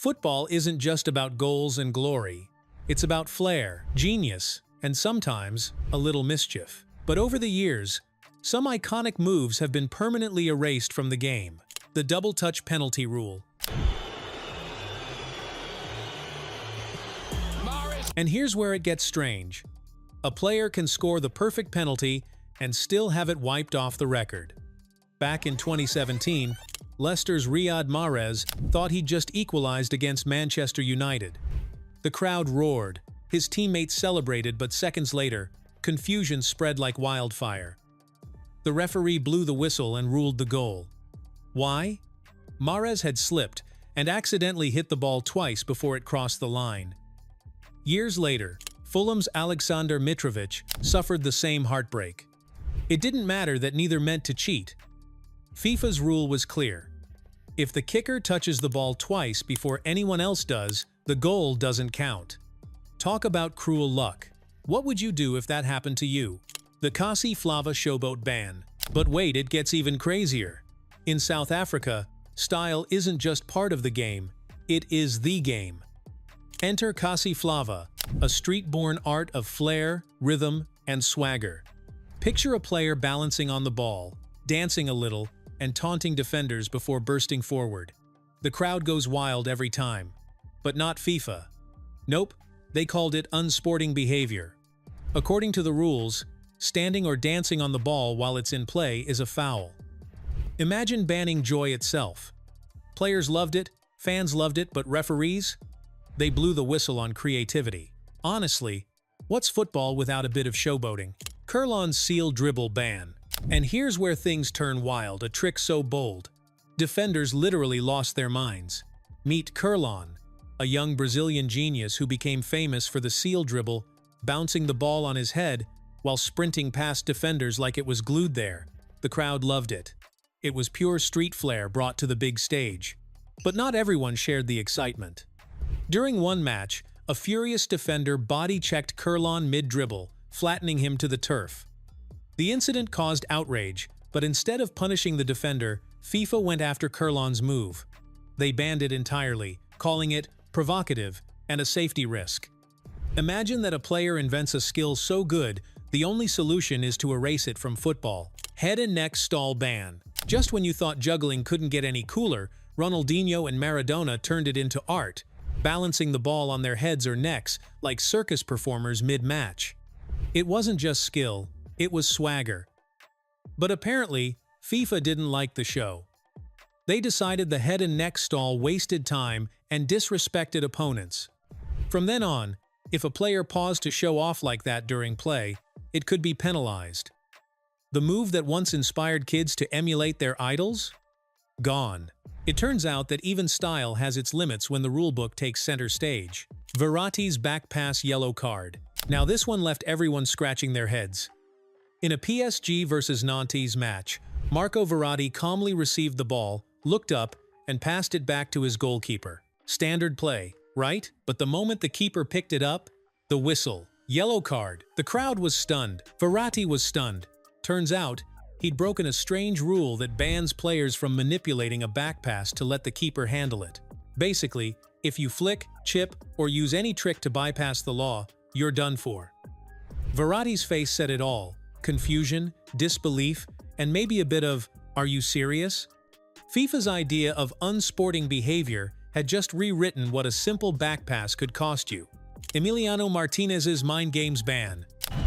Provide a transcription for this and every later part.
Football isn't just about goals and glory. It's about flair, genius, and sometimes a little mischief. But over the years, some iconic moves have been permanently erased from the game. The double-touch penalty rule. And here's where it gets strange. A player can score the perfect penalty and still have it wiped off the record. Back in 2017, Leicester's Riyad Mahrez thought he'd just equalized against Manchester United. The crowd roared, his teammates celebrated, but seconds later, confusion spread like wildfire. The referee blew the whistle and ruled the goal. Why? Mahrez had slipped and accidentally hit the ball twice before it crossed the line. Years later, Fulham's Aleksandar Mitrovic suffered the same heartbreak. It didn't matter that neither meant to cheat. FIFA's rule was clear. If the kicker touches the ball twice before anyone else does, the goal doesn't count. Talk about cruel luck. What would you do if that happened to you? The Kasi Flava showboat ban. But wait, it gets even crazier. In South Africa, style isn't just part of the game, it is the game. Enter Kasi Flava, a street-born art of flair, rhythm, and swagger. Picture a player balancing on the ball, dancing a little, and taunting defenders before bursting forward. The crowd goes wild every time. But not FIFA. Nope, they called it unsporting behavior. According to the rules, standing or dancing on the ball while it's in play is a foul. Imagine banning joy itself. Players loved it, fans loved it, but referees? They blew the whistle on creativity. Honestly, what's football without a bit of showboating? Kurlan's seal dribble ban. And here's where things turn wild, a trick so bold. Defenders literally lost their minds. Meet Kurlan, a young Brazilian genius who became famous for the seal dribble, bouncing the ball on his head while sprinting past defenders like it was glued there. The crowd loved it. It was pure street flair brought to the big stage. But not everyone shared the excitement. During one match, a furious defender body-checked Kurlan mid-dribble, flattening him to the turf. The incident caused outrage, but instead of punishing the defender, FIFA went after Kurlan's move. They banned it entirely, calling it provocative and a safety risk. Imagine that a player invents a skill so good, the only solution is to erase it from football. Head and neck stall ban. Just when you thought juggling couldn't get any cooler, Ronaldinho and Maradona turned it into art, balancing the ball on their heads or necks like circus performers mid-match. It wasn't just skill, it was swagger. But apparently, FIFA didn't like the show. They decided the head and neck stall wasted time and disrespected opponents. From then on, if a player paused to show off like that during play, it could be penalized. The move that once inspired kids to emulate their idols? Gone. It turns out that even style has its limits when the rulebook takes center stage. Verratti's back pass yellow card. Now this one left everyone scratching their heads. In a PSG versus Nantes match, Marco Verratti calmly received the ball, looked up, and passed it back to his goalkeeper. Standard play, right? But the moment the keeper picked it up, the whistle. Yellow card. The crowd was stunned. Verratti was stunned. Turns out, he'd broken a strange rule that bans players from manipulating a back pass to let the keeper handle it. Basically, if you flick, chip, or use any trick to bypass the law, you're done for. Verratti's face said it all. Confusion, disbelief, and maybe a bit of, "Are you serious?" FIFA's idea of unsporting behavior had just rewritten what a simple back pass could cost you. Emiliano Martinez's mind games ban. And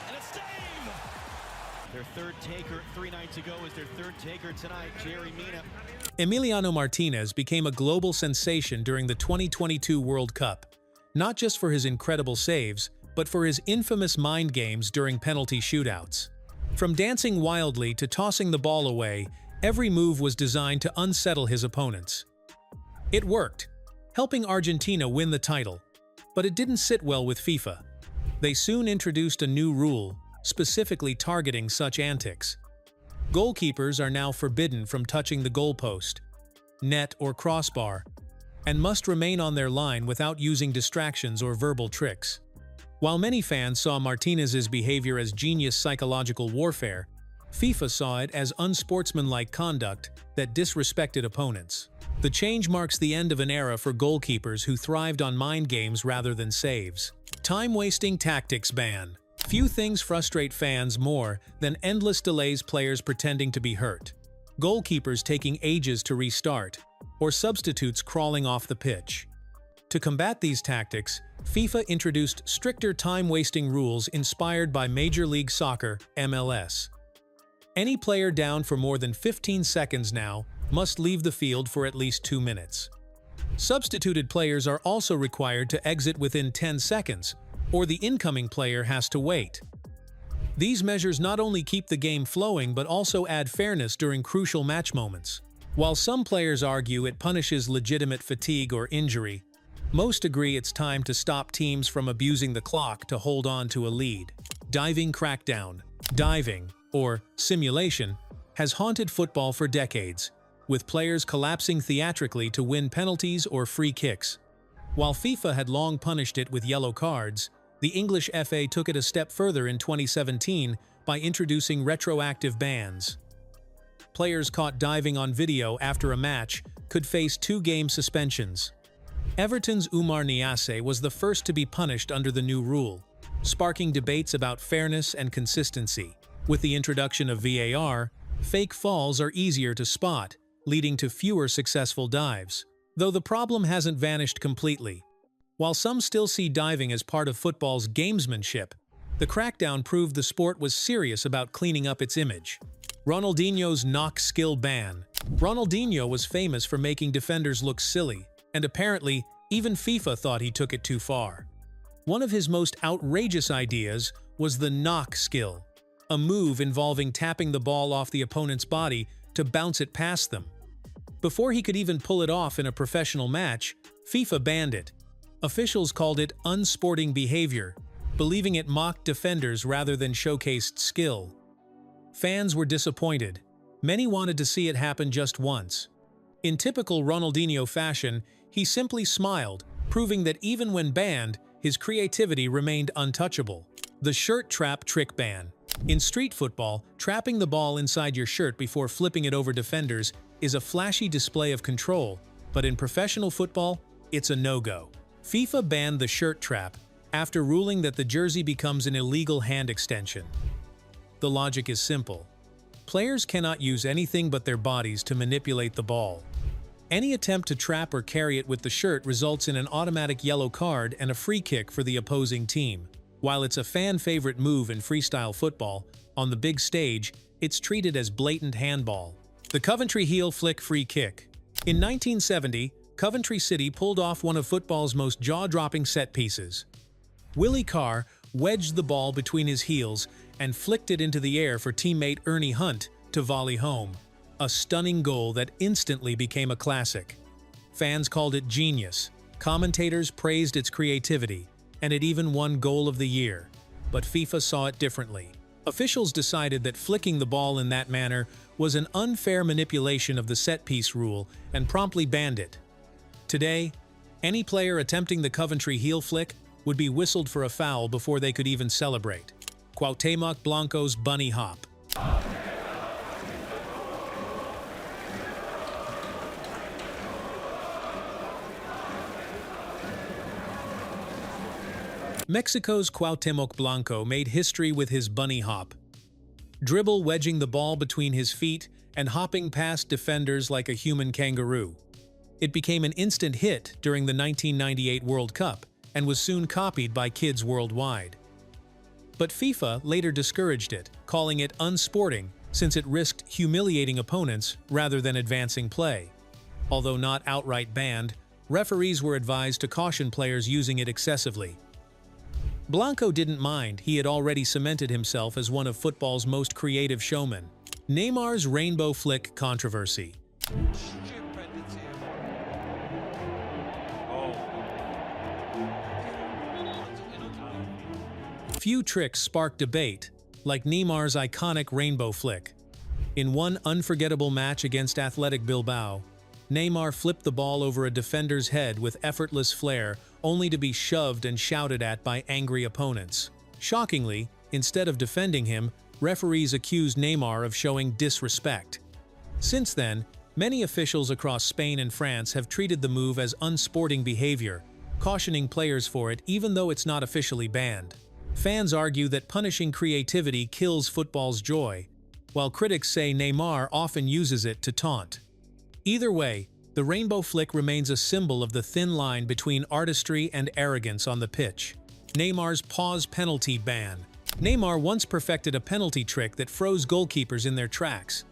a save! Their third taker 3 nights ago is their third taker tonight, Jerry Mina. Emiliano Martinez became a global sensation during the 2022 World Cup, not just for his incredible saves, but for his infamous mind games during penalty shootouts. From dancing wildly to tossing the ball away, every move was designed to unsettle his opponents. It worked, helping Argentina win the title, but it didn't sit well with FIFA. They soon introduced a new rule, specifically targeting such antics. Goalkeepers are now forbidden from touching the goalpost, net or crossbar, and must remain on their line without using distractions or verbal tricks. While many fans saw Martinez's behavior as genius psychological warfare, FIFA saw it as unsportsmanlike conduct that disrespected opponents. The change marks the end of an era for goalkeepers who thrived on mind games rather than saves. Time-wasting tactics ban. Few things frustrate fans more than endless delays, players pretending to be hurt, goalkeepers taking ages to restart, or substitutes crawling off the pitch. To combat these tactics, FIFA introduced stricter time-wasting rules inspired by Major League Soccer (MLS). Any player down for more than 15 seconds now must leave the field for at least 2 minutes. Substituted players are also required to exit within 10 seconds, or the incoming player has to wait. These measures not only keep the game flowing but also add fairness during crucial match moments. While some players argue it punishes legitimate fatigue or injury, most agree it's time to stop teams from abusing the clock to hold on to a lead. Diving crackdown. Diving, or simulation, has haunted football for decades, with players collapsing theatrically to win penalties or free kicks. While FIFA had long punished it with yellow cards, the English FA took it a step further in 2017 by introducing retroactive bans. Players caught diving on video after a match could face 2-game suspensions. Everton's Oumar Niasse was the first to be punished under the new rule, sparking debates about fairness and consistency. With the introduction of VAR, fake falls are easier to spot, leading to fewer successful dives. Though the problem hasn't vanished completely. While some still see diving as part of football's gamesmanship, the crackdown proved the sport was serious about cleaning up its image. Ronaldinho's knock skill ban. Ronaldinho was famous for making defenders look silly, and apparently, even FIFA thought he took it too far. One of his most outrageous ideas was the knock skill, a move involving tapping the ball off the opponent's body to bounce it past them. Before he could even pull it off in a professional match, FIFA banned it. Officials called it unsporting behavior, believing it mocked defenders rather than showcased skill. Fans were disappointed. Many wanted to see it happen just once. In typical Ronaldinho fashion, he simply smiled, proving that even when banned, his creativity remained untouchable. The shirt trap trick ban. In street football, trapping the ball inside your shirt before flipping it over defenders is a flashy display of control, but in professional football, it's a no-go. FIFA banned the shirt trap after ruling that the jersey becomes an illegal hand extension. The logic is simple. Players cannot use anything but their bodies to manipulate the ball. Any attempt to trap or carry it with the shirt results in an automatic yellow card and a free kick for the opposing team. While it's a fan-favorite move in freestyle football, on the big stage, it's treated as blatant handball. The Coventry heel flick free kick. In 1970, Coventry City pulled off one of football's most jaw-dropping set pieces. Willie Carr wedged the ball between his heels and flicked it into the air for teammate Ernie Hunt to volley home. A stunning goal that instantly became a classic. Fans called it genius, commentators praised its creativity, and it even won Goal of the Year. But FIFA saw it differently. Officials decided that flicking the ball in that manner was an unfair manipulation of the set-piece rule and promptly banned it. Today, any player attempting the Coventry heel flick would be whistled for a foul before they could even celebrate. Cuauhtemoc Blanco's bunny hop. Mexico's Cuauhtemoc Blanco made history with his bunny hop. Dribble wedging the ball between his feet and hopping past defenders like a human kangaroo. It became an instant hit during the 1998 World Cup and was soon copied by kids worldwide. But FIFA later discouraged it, calling it unsporting since it risked humiliating opponents rather than advancing play. Although not outright banned, referees were advised to caution players using it excessively. Blanco didn't mind, he had already cemented himself as one of football's most creative showmen. Neymar's rainbow flick controversy. Few tricks sparked debate, like Neymar's iconic rainbow flick. In one unforgettable match against Athletic Bilbao, Neymar flipped the ball over a defender's head with effortless flair, only to be shoved and shouted at by angry opponents. Shockingly, instead of defending him, referees accused Neymar of showing disrespect. Since then, Many officials across Spain and France have treated the move as unsporting behavior, cautioning players for it even though it's not officially banned. Fans argue that punishing creativity kills football's joy, while critics say Neymar often uses it to taunt. Either way, the rainbow flick remains a symbol of the thin line between artistry and arrogance on the pitch. Neymar's pause penalty ban. Neymar once perfected a penalty trick that froze goalkeepers in their tracks.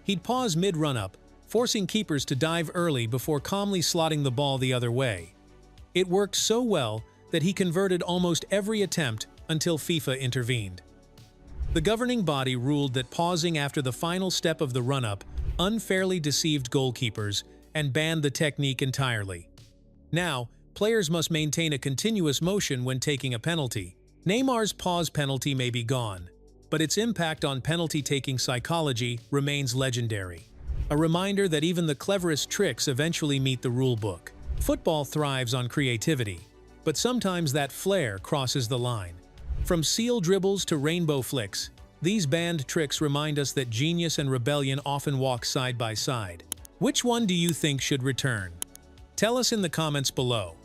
He'd pause mid-run-up, forcing keepers to dive early before calmly slotting the ball the other way. It worked so well that he converted almost every attempt until FIFA intervened. The governing body ruled that pausing after the final step of the run-up unfairly deceived goalkeepers and banned the technique entirely. Now, players must maintain a continuous motion when taking a penalty. Neymar's pause penalty may be gone, but its impact on penalty-taking psychology remains legendary. A reminder that even the cleverest tricks eventually meet the rulebook. Football thrives on creativity, but sometimes that flair crosses the line. From seal dribbles to rainbow flicks, these banned tricks remind us that genius and rebellion often walk side by side. Which one do you think should return? Tell us in the comments below.